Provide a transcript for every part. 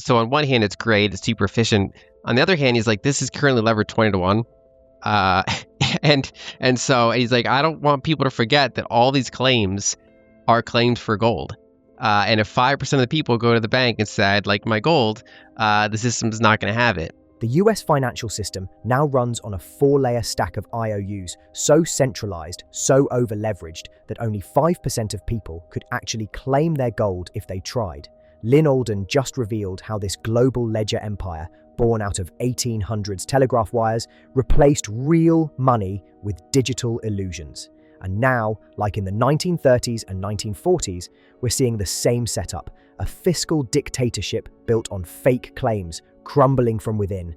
So on one hand, it's great, it's super efficient. On the other hand, he's like, this is currently levered 20 to 1. And so he's like, I don't want people to forget that all these claims are claims for gold. And if 5% of the people go to the bank and say, I'd like my gold, the system's not going to have it. The US financial system now runs on a 4-layer stack of IOUs, so centralized, so over-leveraged, that only 5% of people could actually claim their gold if they tried. Lyn Alden just revealed how this global ledger empire, born out of 1800s telegraph wires, replaced real money with digital illusions. And now, like in the 1930s and 1940s, we're seeing the same setup, a fiscal dictatorship built on fake claims, crumbling from within.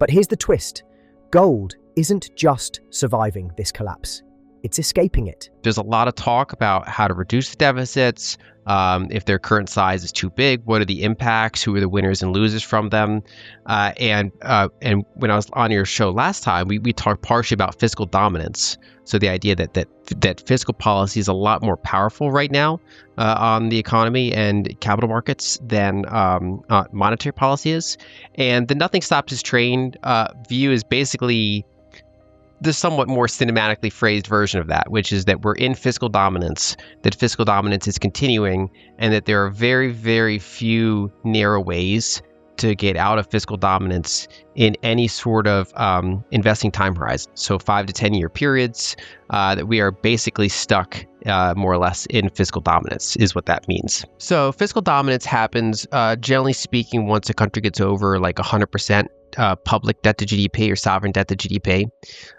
But here's the twist. Gold isn't just surviving this collapse. It's escaping it. There's a lot of talk about how to reduce the deficits, if their current size is too big, what are the impacts, who are the winners and losers from them. And when I was on your show last time, we talked partially about fiscal dominance. So the idea that fiscal policy is a lot more powerful right now on the economy and capital markets than monetary policy is. And the nothing stops us train view is basically the somewhat more cinematically phrased version of that, which is that we're in fiscal dominance, that fiscal dominance is continuing, and that there are very, very few narrow ways to get out of fiscal dominance in any sort of investing time horizon. So 5 to 10 year periods, that we are basically stuck more or less in fiscal dominance is what that means. So fiscal dominance happens, generally speaking, once a country gets over like 100% public debt to GDP or sovereign debt to GDP.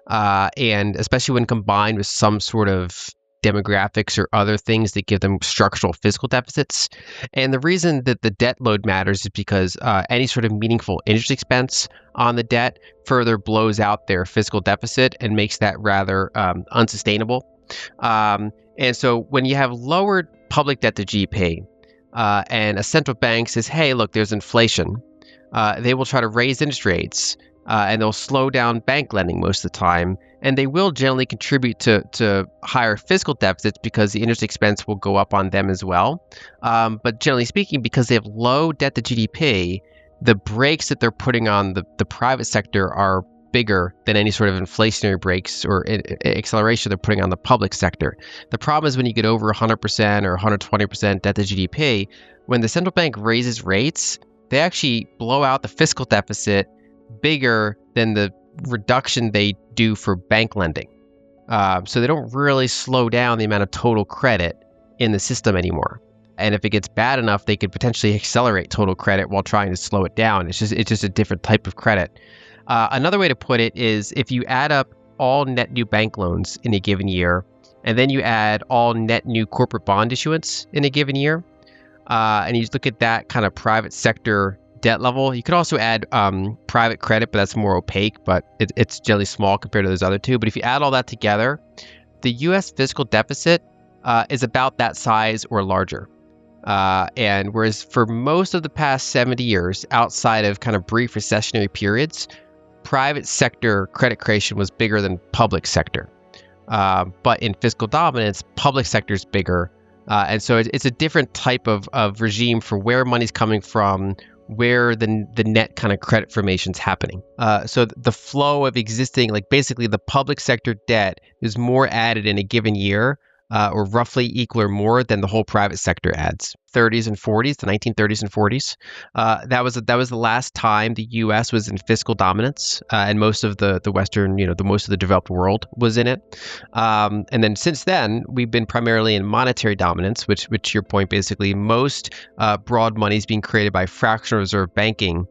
And especially when combined with some sort of demographics or other things that give them structural fiscal deficits. And the reason that the debt load matters is because any sort of meaningful interest expense on the debt further blows out their fiscal deficit and makes that rather unsustainable. And so when you have lowered public debt to GDP and a central bank says, hey, look, there's inflation, they will try to raise interest rates and they'll slow down bank lending most of the time. And they will generally contribute to higher fiscal deficits because the interest expense will go up on them as well. But generally speaking, because they have low debt to GDP, the brakes that they're putting on the private sector are bigger than any sort of inflationary brakes or acceleration they're putting on the public sector. The problem is when you get over 100% or 120% debt to GDP, when the central bank raises rates, they actually blow out the fiscal deficit bigger than the reduction they do for bank lending. So they don't really slow down the amount of total credit in the system anymore. And if it gets bad enough, they could potentially accelerate total credit while trying to slow it down. It's just a different type of credit. Another way to put it is if you add up all net new bank loans in a given year, and then you add all net new corporate bond issuance in a given year, and you look at that kind of private sector debt level. You could also add private credit, but that's more opaque, but it's generally small compared to those other two. But if you add all that together, the U.S. fiscal deficit is about that size or larger. And whereas for most of the past 70 years, outside of kind of brief recessionary periods, private sector credit creation was bigger than public sector. But in fiscal dominance, public sector is bigger. And so it's a different type of regime for where money's coming from, where the net kind of credit formation's happening. So the flow of existing, like basically the public sector debt is more added in a given year, or roughly equal or more than the whole private sector adds. 30s and 40s, the 1930s and 40s. That was the last time the U.S. was in fiscal dominance, and most of the Western, most of the developed world was in it. And then since then, we've been primarily in monetary dominance, which to your point, basically most broad money is being created by fractional reserve banking,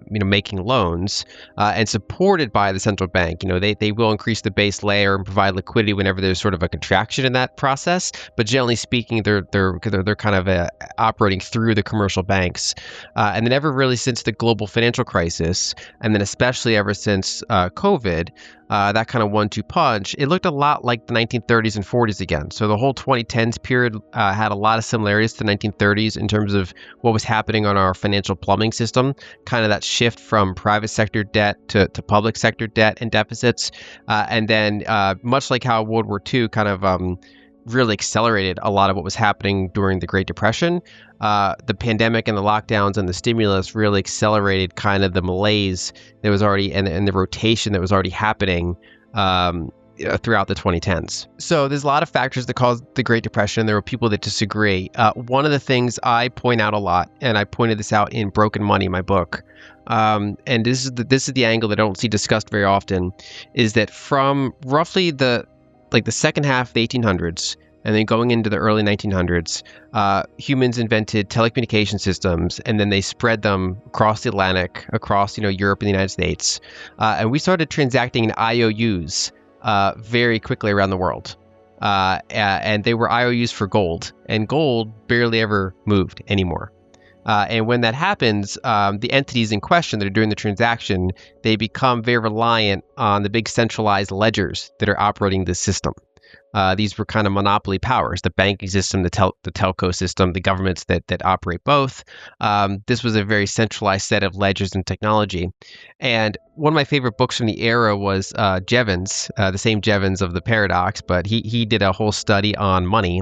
making loans, and supported by the central bank. They will increase the base layer and provide liquidity whenever there's sort of a contraction in that process. But generally speaking, they're kind of operating through the commercial banks. And then ever really since the global financial crisis, and then especially ever since COVID, that kind of 1-2 punch, it looked a lot like the 1930s and 40s again. So the whole 2010s period had a lot of similarities to the 1930s in terms of what was happening on our financial plumbing system, kind of that shift from private sector debt to public sector debt and deficits. And then much like how World War II kind of really accelerated a lot of what was happening during the Great Depression. The pandemic and the lockdowns and the stimulus really accelerated kind of the malaise that was already and the rotation that was already happening throughout the 2010s. So there's a lot of factors that caused the Great Depression. There were people that disagree. One of the things I point out a lot, and I pointed this out in Broken Money, my book, and this is the angle that I don't see discussed very often, is that from roughly the second half of the 1800s and then going into the early 1900s, humans invented telecommunication systems, and then they spread them across the Atlantic, across Europe and the United States, and we started transacting in IOUs very quickly around the world. And they were IOUs for gold, and gold barely ever moved anymore. And when that happens, the entities in question that are doing the transaction, they become very reliant on the big centralized ledgers that are operating this system. These were kind of monopoly powers, the banking system, the telco system, the governments that operate both. This was a very centralized set of ledgers and technology. And one of my favorite books from the era was Jevons, the same Jevons of the Paradox, but he did a whole study on money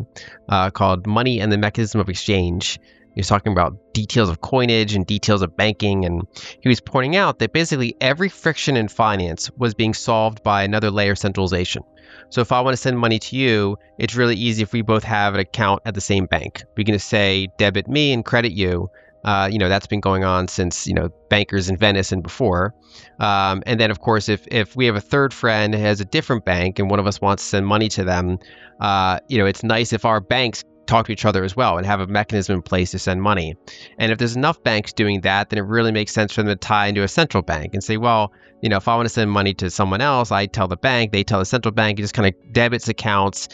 called Money and the Mechanism of Exchange. He was talking about details of coinage and details of banking, and he was pointing out that basically every friction in finance was being solved by another layer of centralization. So if I want to send money to you, it's really easy if we both have an account at the same bank. We're going to say debit me and credit you. That's been going on since, bankers in Venice and before. And then, of course, if we have a third friend who has a different bank and one of us wants to send money to them, it's nice if our banks talk to each other as well and have a mechanism in place to send money. And if there's enough banks doing that, then it really makes sense for them to tie into a central bank and say, well, if I want to send money to someone else, I tell the bank, they tell the central bank, it just kind of debits accounts,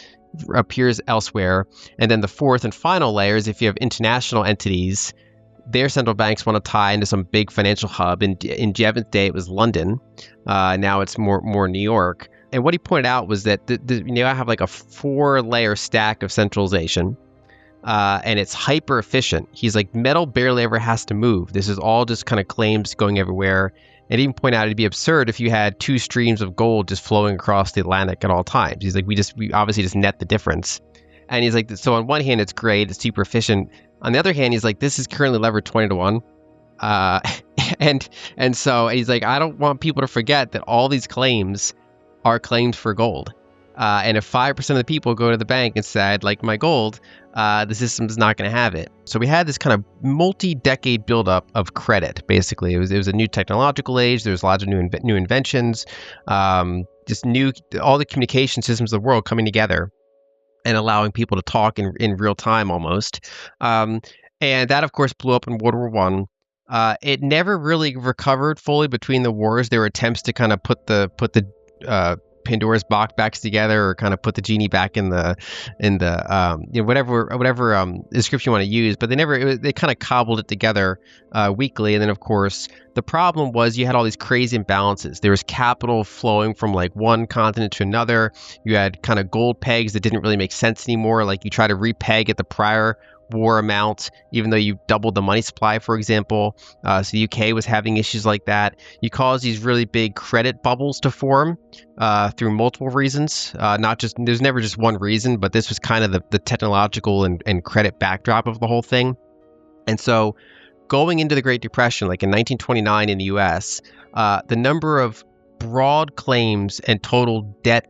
appears elsewhere. And then the fourth and final layer is if you have international entities, their central banks want to tie into some big financial hub. In Jevons' day, it was London. Now it's more New York. And what he pointed out was that I have like a 4-layer stack of centralization, and it's hyper efficient. He's like, metal barely ever has to move. This is all just kind of claims going everywhere. And he even pointed out it'd be absurd if you had 2 streams of gold just flowing across the Atlantic at all times. He's like, we obviously just net the difference. And he's like, so on one hand, it's great, it's super efficient. On the other hand, he's like, this is currently levered 20 to 1. And so he's like, I don't want people to forget that all these claims are claims for gold. And if 5% of the people go to the bank and say, I'd like my gold, the system's not going to have it. So we had this kind of multi-decade buildup of credit, basically. It was a new technological age. There was lots of new inventions, all the communication systems of the world coming together and allowing people to talk in real time almost. And that, of course, blew up in World War I. It never really recovered fully between the wars. There were attempts to kind of put the Pandora's box back together, or kind of put the genie back in the whatever description you want to use, but they kind of cobbled it together weakly. And then, of course, the problem was you had all these crazy imbalances. There was capital flowing from like one continent to another. You had kind of gold pegs that didn't really make sense anymore. Like you try to repeg at the prior war amount, even though you doubled the money supply, for example. So the UK was having issues like that. You cause these really big credit bubbles to form through multiple reasons. There's never just one reason, but this was kind of the technological and credit backdrop of the whole thing. And so going into the Great Depression, like in 1929 in the US, the number of broad claims and total debt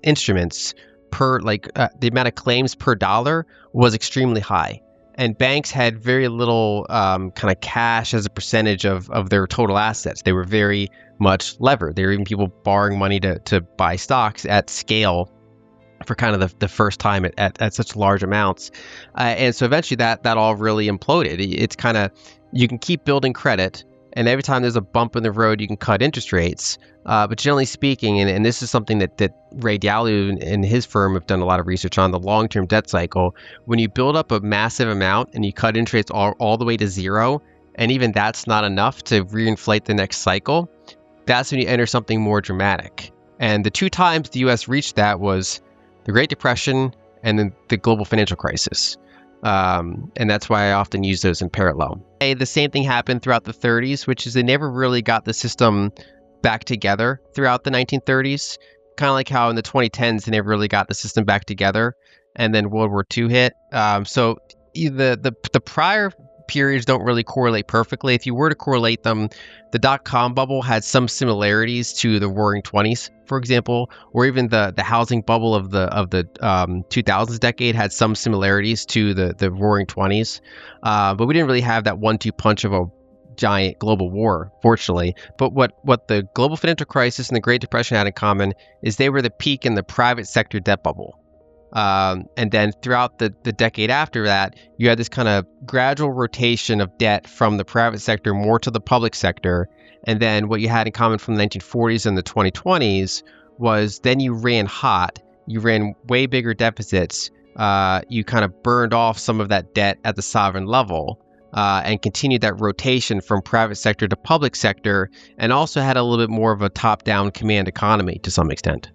instruments the amount of claims per dollar was extremely high. And banks had very little kind of cash as a percentage of their total assets. They were very much levered. There were even people borrowing money to buy stocks at scale for kind of the first time at such large amounts. And so eventually that all really imploded. It's kind of, you can keep building credit, and every time there's a bump in the road, you can cut interest rates. But generally speaking, and this is something that Ray Dalio and his firm have done a lot of research on, the long-term debt cycle, when you build up a massive amount and you cut interest rates all the way to zero, and even that's not enough to reinflate the next cycle, that's when you enter something more dramatic. And the 2 times the U.S. reached that was the Great Depression and then the global financial crisis. And that's why I often use those in parallel. The same thing happened throughout the 30s, which is they never really got the system back together throughout the 1930s. kind of like how in the 2010s they never really got the system back together, and then World War II hit. So the prior periods don't really correlate perfectly. If you were to correlate them, the dot-com bubble had some similarities to the Roaring '20s, for example, or even the housing bubble of the 2000s decade had some similarities to the Roaring '20s. But we didn't really have that one-two punch of a giant global war, fortunately. But what the global financial crisis and the Great Depression had in common is they were the peak in the private sector debt bubble. And then throughout the decade after that, you had this kind of gradual rotation of debt from the private sector more to the public sector. And then what you had in common from the 1940s and the 2020s was then you ran hot. You ran way bigger deficits. You kind of burned off some of that debt at the sovereign level. And continued that rotation from private sector to public sector, and also had a little bit more of a top-down command economy to some extent.